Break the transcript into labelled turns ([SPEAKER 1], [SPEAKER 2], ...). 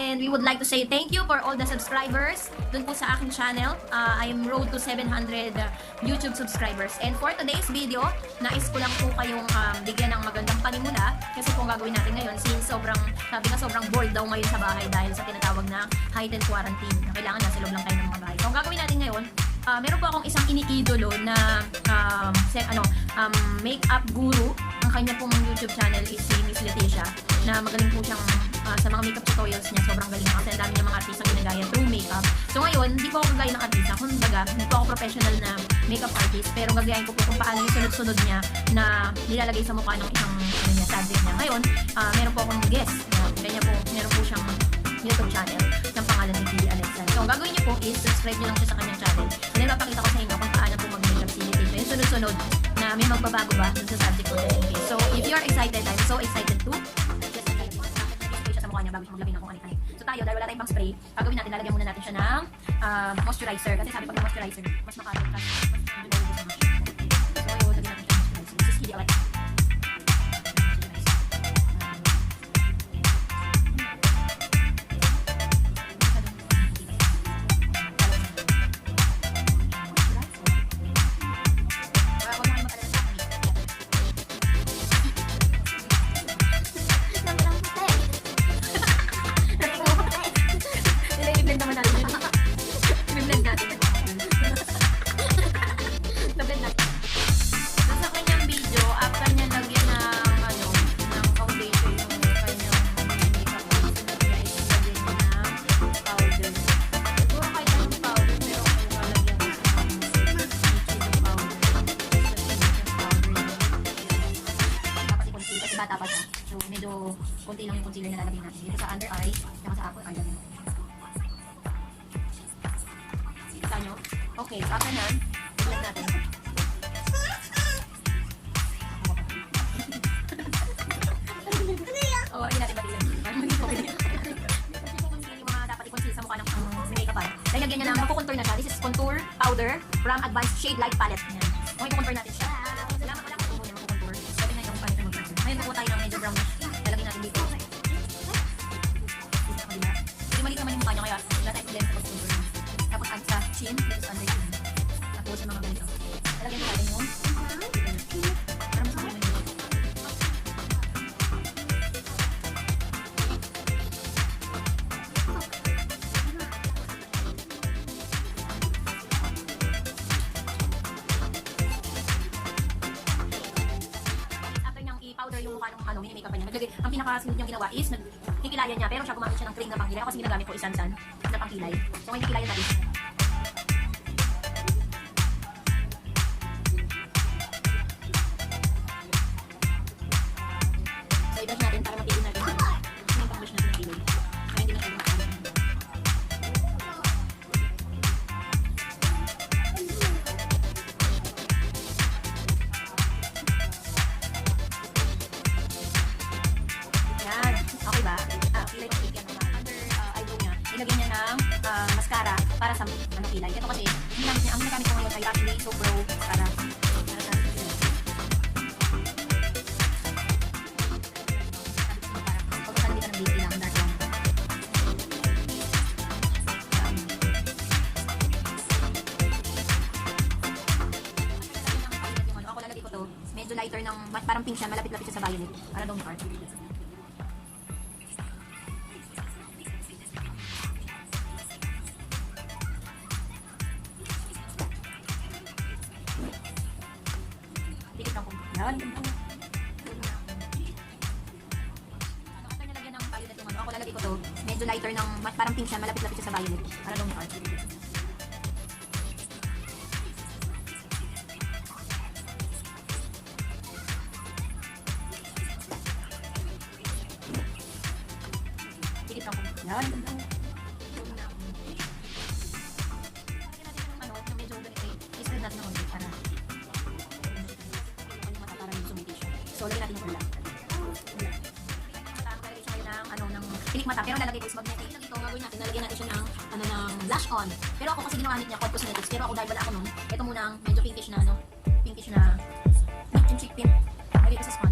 [SPEAKER 1] And we would like to say thank you for all the subscribers dun po sa aking channel. I am road to 700 YouTube subscribers. And for today's video, nais ko lang po kayong bigyan ng magandang panimula kasi po ang gagawin natin ngayon since sobrang bored daw ngayon sa bahay dahil sa tinatawag na heightened quarantine. Na kailangan nasa loob lang tayo ng mga bahay. So ang gagawin natin ngayon, meron po akong isang iniidolo na makeup guru. Ang kanya pong YouTube channel is si Miss Leti Sha, na magaling po siyang sa mga makeup tutorials niya. Sobrang galing kasi ang dami niya mga artista ginagaya through makeup. So ngayon, hindi po ako gagaya ng artista. Kumbaga, hindi po ako professional na makeup artist, pero gagayain ko po kung paano yung sunod-sunod niya na nilalagay sa mukha ng isang subject niya. Ngayon, meron po akong guest. Meron po siyang YouTube channel ng pangalan ni Billy Alexa. So, ang gagawin niyo po is subscribe niyo lang siya sa kanyang channel. And then, mapakita ko sa inyo kung paano po mag-makeup si Leti. So, yung sunod-sunod na may magbabago ba dun sa subject ko na yung So, if you are excited, I'm so excited too. Just spray siya sa mukha niya bago siya maglagay ng kung ano-ano. So, tayo, dahil wala tayong pang spray, gagawin natin, lalagyan muna natin siya ng moisturizer. Kasi sabi pag may moisturizer, mas makakapit ka. So, ngayon, lagyan natin siya ng moisturizer. This is Billy Alexa. Bata pa siya. So, medyo konti lang yung concealer na lalagay natin. Dito sa under eye, saka sa upper eye. Kita nyo? Okay, so after nan, i-blend natin. Oo, hindi natin batilan. Parang hindi ko pwede. Yung mga dapat i-conceal sa mukha ng makeup eye. Dahil lagyan niya na, makukontour na siya. This is contour powder from Advanced Shade Light Palette. Yan. Okay, i-contour natin siya. Salamat pala kung muna makukontour. Sabi na yung palette na mag-contour. Ngayon, kukuha tayo ng medyo brownish. Lalagyan natin dito. Hindi maliit naman yung mukha niya, kaya wala tayo blend sa pag-contour. Tapos add sa chin, dito sa under chin. Tapos sa mga ganito. Lalagyan natin yung para mas naman yung powder yung mukha ng mini-makeup niya. Ang pinaka-smooth niyang ginawa is nagkikilayan niya, pero siya gumamit siya ng cream na pangkilay. Ako kasi ginagamit ko isan-san na pangkilay. So ngayon kikilayan natin. So i-brush natin para mapigil natin. Yung pang-brush natin ng kilay. Kaya hindi na tayo makakala. Okay ba? Kilay pang yan naman. Under eyebrow niya, ilagay niya ng mascara para sa kilay. Ito kasi, ang nagamit ko ngayon ay Ashley So Pro para sa kilay. Pagkakalagay ka ng baby lang, dark lang. Ako lalagay ko to, medyo lighter ng, parang pink siya, malapit-lapit siya sa violet. Para daw ni art. Yan. After nalagyan ng violet yung ako lalagay ko to, medyo lighter ng, parang pink siya, malapit-lapit siya sa violet. Para daw ni art. Dikit lang po. Yan. Medyo ganito eh. I-spread natin ng konti para so, lagyan natin yung ulam. Lalagay siya ng pilik mata, pero lalagay ko is magnetic. Dito, gagawin natin, lalagyan natin siya ng blush on. Pero ako kasi ginamit niya, called cosmetics. Pero ako dahil wala ako nun, ito muna ang medyo pinkish na, pinkish na, yung cheek pink. Lagay ko sa sponge.